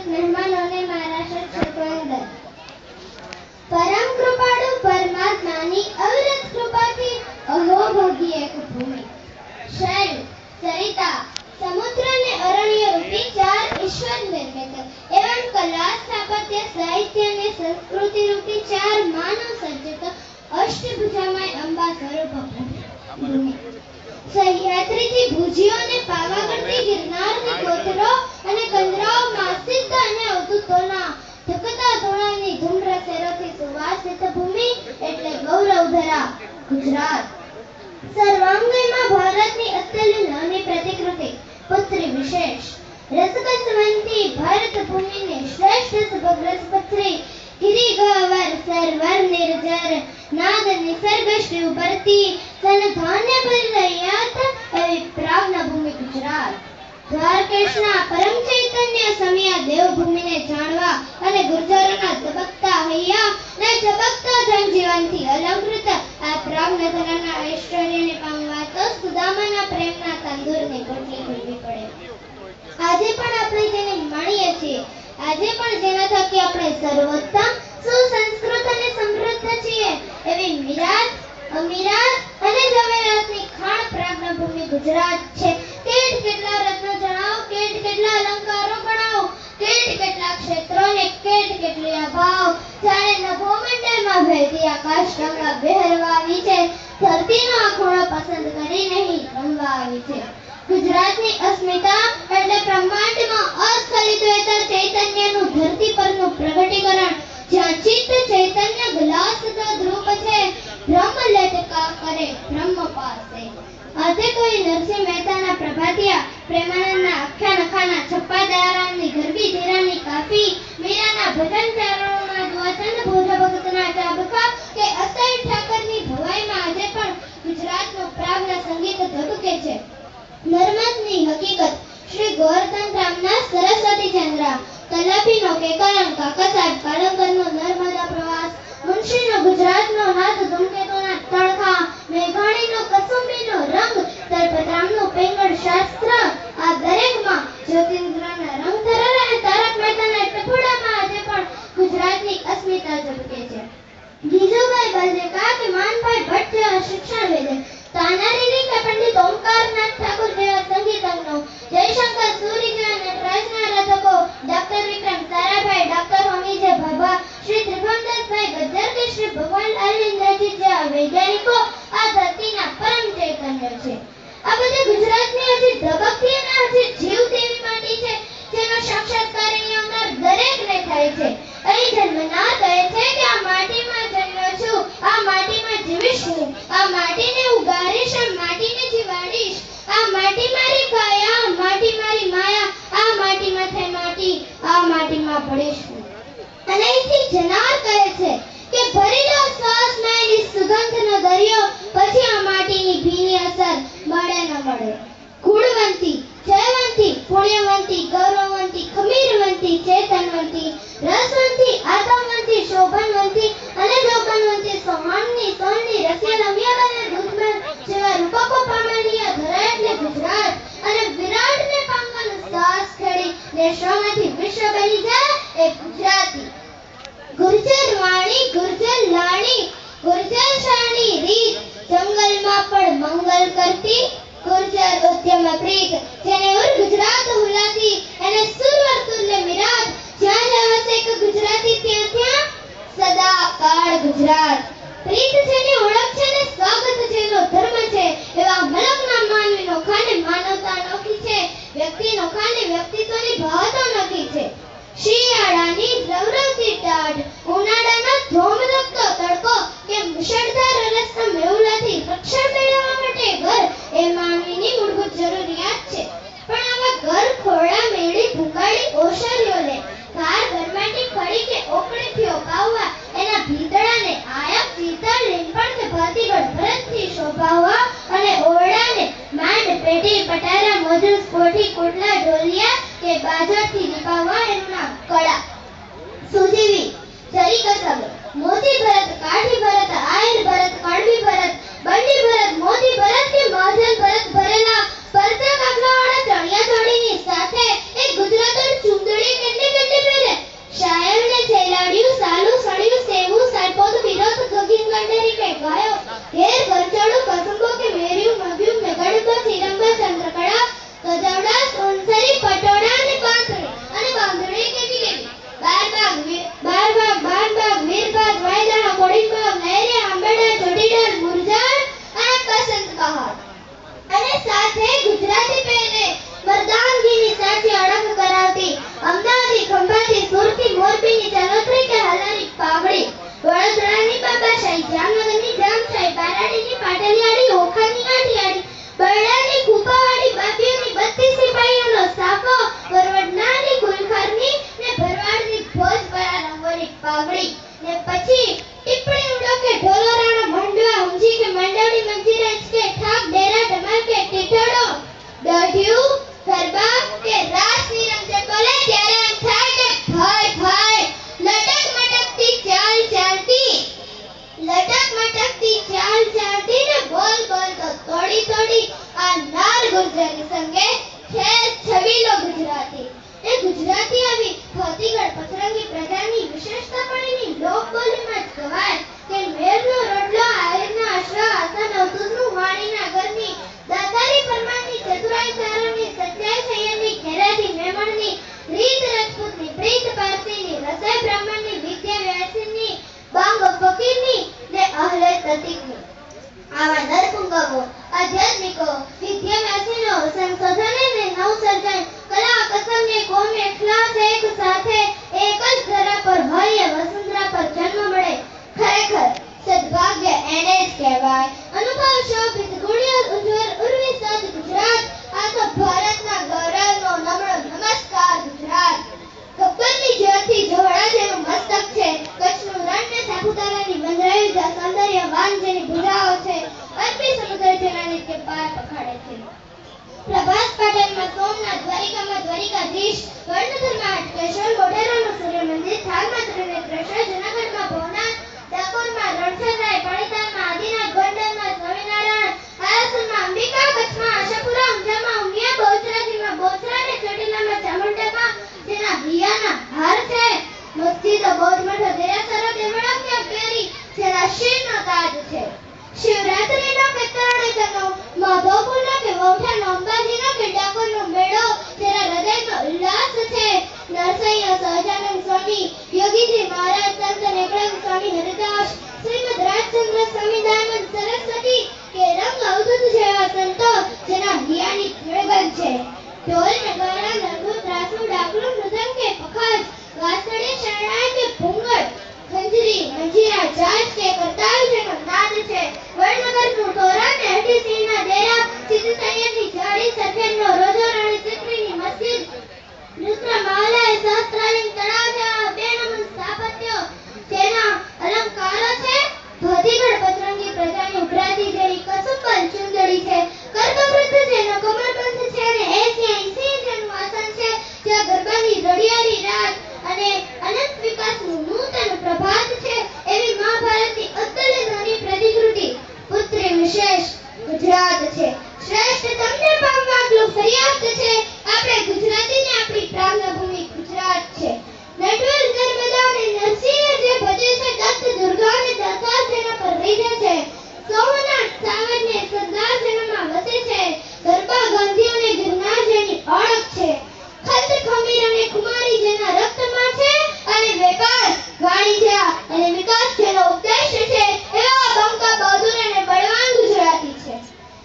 મહેમાનોને મારા સત વંદન। પરમ કૃપાળુ પરમાત્માની અવિરત કૃપાથી અહોભોગી એક ભૂમિ, શૈલ, સરિતા, સમુદ્ર અને અરણ્ય રૂપી ચાર ઈશ્વર નિર્મિત એવं કલા, સ્થાપત્ય, સાહિત્ય અને સંસ્કૃતિ રૂપી ચાર માનવ સર્જિત અષ્ટભુજામય અંબા સ્વરૂપ ભૂમિ। સહ્યાદ્રીથી ભુજીઓ અને પાવાગઢથી ગિરનારથી ગોધરો અને કંદરાઓમાં સિદ્ધ અને અવધૂતોના ધકતા ધોળાની ધૂમ્ર શેરોથી સુવાસિત ભૂમિ એટલે ગૌરવધરા ગુજરાત। સર્વાંગમાં ભારતની અત્યંત નાની પ્રતિકૃતિ, પુત્રી વિશેષ, રસકસવંતી ભારત ભૂમિને શ્રેષ્ઠ સભગ્રસ્પત્રી ગિરિગહવર સરવર નિર્જર નાદ નિસર્ગ શિવ ભરતી તન ધાન્ય ભરયાત એવી પ્રાવના ભૂમિ ગુજરાત। દ્વારકેશના પરમ ચૈતન્ય સમિયા દેવભૂમિને જાણવા અને ગુર્જરોના ધબકતા હૈયા ને ઝબકતા જનજીવનથી અલંકૃત આ પ્રાવનગરના ઐશ્વર્યને પામવા તો સુદામાના પ્રેમના તંદુરની પોટલી ખોલવી પડે। આજે પણ આપણે જેને માણીએ છીએ, આજે પણ જેના થકી આપણે સર્વોત્તમ, સુસંસ્કૃત અને સમૃદ્ધ છીએ એવી મીરાત, અમીરાત અને ઝવેરાતની ખાણ પ્રાગના ભૂમિ ગુજરાત છે। કેટ કેટલા રત્નો જણાવો, કેટ કેટલા અલંકારો ગણાવો, કેટ કેટલા ક્ષેત્રો ને કેટ કેટલી આભાવ, જાણે નભોમંડળમાં વહેતી આકાશ ગંગા વહેરવા આવી છે, ધરતીનો આ ખૂણો પસંદ કરી નહીં રમવા આવી છે। ગુજરાતની અસ્મિતા એટલે બ્રહ્માંડમાં અસ્ખલિત ચૈતન્યનું ધરતી પરનું પ્રગટીકરણ, જ્યાં ચિત્ત ચૈતન્ય ગ્લાસગત રૂપ છે, બ્રહ્મ લટકા કરે બ્રહ્મ પાસે। આજે કોઈ નરસિંહ મહેતાના પ્રભાતિયા, પ્રેમાનંદના આખ્યાન અખાના, છપ્પા દયારામની ગરબી ધીરાની કાફી, મીરાના ભજન ચારણોના દ્વાચંદ ભોજ ભગતના ચાબખા કે અસલ ઠાકરની ભવાઈમાં આજે પણ ગુજરાતનું પ્રાવના સંગીત ધબકે છે। નર્મદની હકીકત, શ્રી ગોવર્ધન રામના સરસ્વતી ચંદ્રા, કલાપીનો કેકરણ, કાકા સાહેબ કાળંગરનો નર્મદા પ્રવાસ, મુનશીનો ગુજરાતનો હાથ, ધૂમકેતુના તણખા, મેઘાણીનો કસુંબીનો રંગ, તળપતરામનું પેંગળ શાસ્ત્ર, આ દરેકમાં જ્યોતિન્દ્રના રંગ ધરાવે અને તારક મહેતાના ટપુડામાં આજે પણ ગુજરાતની અસ્મિતા ઝબકે છે। ગીજુભાઈ બલદેકા કે માનભાઈ ભટ્ટ જેવા શિક્ષણ વેદે, તાનારીરી કે પંડિત ઓમકારનાથ ઠાકુર જેવા સંગીતજ્ઞો, જયશંકર સૂરી જેવા નટરાજના રાધકો, ડોક્ટર વિક્રમ સારાભાઈ, ડોક્ટર હોમીજે ભાભા, શ્રી ત્રિભુવનદાસભાઈ ગજ્જર કે શ્રી ભગવાનલાલ ઇન્દ્રજીત જેવા વૈજ્ઞાનિકો આ ધરતીના પરમ ચૈતન્ય છે। આ બધી ગુજરાતની હજી ધબકતી અને હજી જીવતી એવી માટી છે, જેનો સાક્ષાત્કાર અહીં આવનાર દરેકને થાય છે। અહીં જન્મનાર કહે છે કે આ માટીમાં જન્મ્યો છું, આ માટીમાં જીવીશ હું, આ માટીને ઉગારીશ, આ માટીને જીવાડીશ, આ માટી મારી કાયા, આ માટી મારી માયા, આ માટીમાં થઈ માટી, આ માટીમાં ભળીશ હું। અને અહીંથી જનાર કહે છે કે ભરી લો શ્વાસમાં એની સુગંધનો દરિયો, પછી આ માટીની ભીની અસર મળે ન મળે। ગુણવંતી, જયવંતી, પુણ્યવંતી, ગૌરવવંતી, ખમીરવંતી, ચેતનવંતી, રસવંતી, આત્મવંતી, શોભનવંતી અને જોગનવંતી, સોહાણની, સોલની, રસિયા, રમિયા અને દૂધમલ જેવા રૂપકો પામેલી આ ધરા એટલે ગુજરાત। અને વિરાટને પામવાનું શ્વાસ ખેડી દેશોમાંથી વિશ્વ બની જાય એ ગુજરાતી। ગુર્જર વાણી, ગુર્જર લાણી, ગુર્જર શાણી રીત, જંગલમાં પણ મંગલ કરતી, ગુર્જર ઉદ્યમ પ્રીત, જેને ઉર ગુજરાત હુલાતી, એને સુરવર તુલ્ય મિરાત, જ્યાં જ્યાં વસે એક ગુજરાતી ત્યાં ત્યાં સદા કાળ ગુજરાત। પ્રીત જેની ઓળખ છે ને સ્વાગત જેનો ધર્મ છે, એવા મલકના માનવીનો ખાને માનવતા નોખી છે, વ્યક્તિનો ખાને વ્યક્તિત્વની ભાવતા નોખી છે। શિયાળાની રવરવતી ટાઢ, ઉનાળાનો ધોમધકતો તડકો કે મુશળધાર રસના મેહુલાથી રક્ષણ મેળવવા માટે ઘર એ માનવીની મૂળભૂત જરૂરિયાત છે। પણ આવા ઘર ખોરડા મેળી ભૂકાળી ઓશરીઓ ગુજરાતી આવી ભૌતિકળ પથરંગી પ્રજાની વિશેષતા પણ એની લોકબોલીમાં જ કહેવાય કે મેરનો રોટલો આયરનો આશરો આસન અવધૂતનું વાણીના ઘરની દાતારી ફરમાનની ચતુરાઈ સારોની સચ્ચાઈ સૈયદની ઘેરાથી મેમણની રીત રાજપૂતની પ્રીત પારસીની રસાઈ બ્રાહ્મણની વિદ્યા વ્યાસીની બાંગ ફકીરની ને અહલે તતીકની આવા નરપુંગવો આધ્યાત્મિકો વિદ્યાવ્યાસીનો સંશોધન અને નવસર્જન કલા કસમને કોમ એકલાસ એક સાથે એક જ ધરા પર હોય વસુંધરા પર જન્મ મળે ખરેખર સદભાગ્ય એને જ કહેવાય અનુભવ શોભિત ગુણ્ય ઉજ્જવળ ઉર્વી સદ ગુજરાત આ તો ભારતના ગૌરવનો નમ્ર નમસ્કાર ગુજરાત ગબ્બરની જ્યોતિ જોડા જેનું મસ્તક છે કચ્છનું રણ ને સાપુતારાની વંદરાયું સૌંદર્યવાન જેની ભુજાઓ છે અરબી સમુદ્ર જેના નિત્ય પાર પખાડે છે પ્રભાસ પાટણમાં સોમનાથ દ્વારિકામાં દ્વારિકાધીશ વર્ણધરમાં અટકેશ્વર મોઢેરાનું સૂર્ય મંદિર થાલમાં ત્રિનેત્રેશ્વર જૂનાગઢમાં ભવનાથ ડાકોરમાં રણછોડરાય પાલિતાણામાં આદિનાથ ગોંડલમાં સ્વામિનારાયણ આરાસુરમાં અંબિકા કચ્છમાં આશાપુરા ઊંઝામાં ઉમિયા બહુચરાજીમાં બોચરા અને ચોટીલામાં ચામુંડામાં જેના હિયાના હાર છે મસ્જિદો બૌદ્ધ મઠો દેરાસરો દેવળો કે અગિયારી જેના શિરનો તાજ છે શિવરાત્રીનો કે તરણેતરનો માધવપુરનો કે વૌઠાનો અંબાજીનો કે ડાકોરનો મેળો જેના હૃદયનો ઉલ્લાસ છે નરસૈયા સહજાનંદ સ્વામી યોગીજી મહારાજ સંત નેકળમ સ્વામી હરિદાસ શ્રીમદ રાજચંદ્ર સ્વામી દયાનંદ સરસ્વતી કે રંગ અવધૂત જેવા સંતો જેના હિયાની ત્રિગન છે ઢોલ નગારા નરગું ત્રાસુ ડાકલું મૃદંગ કે પખાજ વાસળી શરણાઈ કે ભૂંગળ ખંજરી મંજીરા જાજ કે કરતાલ જેનો નાદ છે વડનગરનું તોરણ ને હઠીસિંહના ડેરા સિદ્ધ સૈયદની જાળી સફેદનો રોજો રાણી સિકરીની મસ્જિદ રુદ્ર મહાલય સહસ્ત્રાલિંગ તળાવ જેવા બેનમૂન સ્થાપત્યો જેના અલંકારો છે ભૌતિકળ પતરંગી પ્રજાની ઉભરાતી જેવી કસુંબલ ચુંદડી છે કર્કવૃદ્ધ જેનો કમરબંધ છે અને 80 જેનું આસન છે જ્યાં ગરબાની રડિયારી રાત અને અનંત વિકાસનું નૂતન પ્રભાત છે એવી મહાભારતની અતુલ્ય પ્રતિકૃતિ પુત્રી વિશેષ ગુજરાત છે શ્રેષ્ઠ તમને પામવા આટલું ફરિયાદ છે આપણે ગુજરાતીને આપણી પ્રાણ ભૂમિ ગુજરાત છે નટવર નર્મદા અને નરસિંહ જે ભજે છે દત્ત દુર્ગા અને દત્તા જેના પર રીઝે છે સોમનાથ સાવર ને સરદાર જેનામાં વસે છે ગરબા ગાંધી અને ગિરનાર જેની ઓળખ છે ખંડ ખમીર અને કુમારી જેના રક્તમાં છે અને વેપાર વાણિજ્ય અને વિકાસ જેનો ઉદ્દેશ છે એવા બંકા બહાદુર અને બળવાન ગુજરાતી છે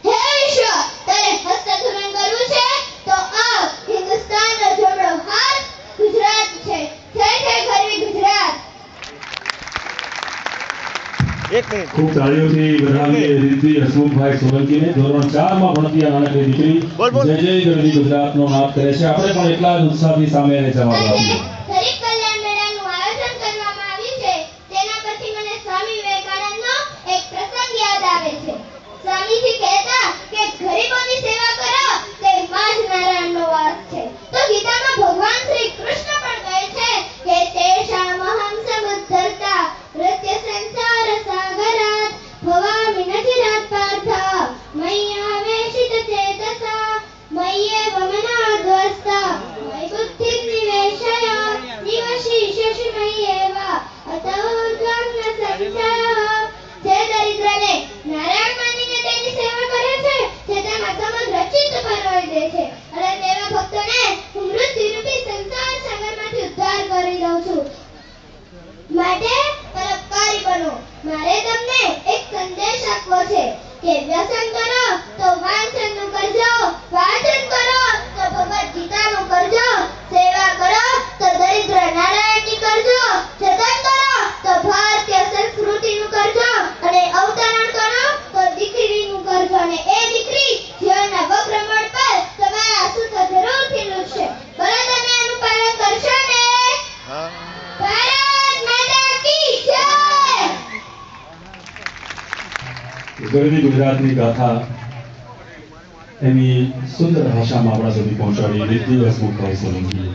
હે ઈશ્વર તારે હસ્તધૂન કરવું છે તો આ હિન્દુસ્તાનનો જોડો હાથ ગુજરાત છે જય જય ગરવી ગુજરાત खूब तालियों વધાવીએ રીતિ હસમુખભાઈ સોલંકીને ધોરણ 4 માં ભણતી આ નાનકડી દીકરી જય જય ગરવી ગુજરાતનો નાદ કરે છે આપણે પણ એટલા જ ઉત્સાહથી સામે એને જવાબ આપીએ ગરીબ કલ્યાણ મેળાનું આયોજન કરવામાં આવ્યું છે તેના પરથી મને સ્વામી વિવેકાનંદનો એક પ્રસંગ યાદ આવે છે સ્વામીજી કહેતા કે ગરીબોની સેવા કરો તે માં જ નારાયણનો વાસ છે તો ગીતામાં ભગવાન શ્રી કૃષ્ણ પણ કહે છે કે તેષામહં સમુદ્ધર્તા રત્ય સંસાર સાગરાત ભવામિ નચિરાત પાર્થ મય્યાવેશિત ચેતસા મય્યેવ મનાદ્વસ્તા મય્ બુદ્ધિં નિવેશય નિવશિષ્યસि મય્યેવ અતોર્ધ્વં ન સંશય જે દરિદ્રને નારાયણ માનીને તેની સેવા કરે છે જે તેમાં સમગ્ર ચિત્ત પરોવી દે છે અને તેવા ભક્તોને હું મૃત્યુરૂપી સંસાર સાગરમાંથી ઉદ્ધાર કરી દઉં છું માટે પરોપકારી બનો મારે તમને એક સંદેશ આપવો છે કે વ્યસન કરો તો વાંચનનું કરજો વાંચન કરો તો ભગવદ ગીતાનું કરજો સેવા કરો તો દરિદ્ર નારાયણની કરજો જતન કરો તો ભારતીય સંસ્કૃતિનું કરજો અને અવતરણ કરો તો દીકરીનું કરજો અને એ દીકરી જીવનના વક્રમણ પર તમારા સુખ જરૂરથી લૂટશે ભલે તમે એનું પાલન કરશો ને ભારત માતા કી જય ગરવી ગુજરાતની ગાથા એની સુંદર ભાષામાં આપણા સુધી પહોંચાડી રીતિ હસમુખભાઈ સોલંકીએ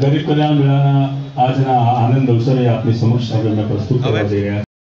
ગરીબ કલ્યાણ મેળાના આજના આનંદ અવસરે આપની સમક્ષ હવે મેં પ્રસ્તુત કરવા જઈ રહ્યા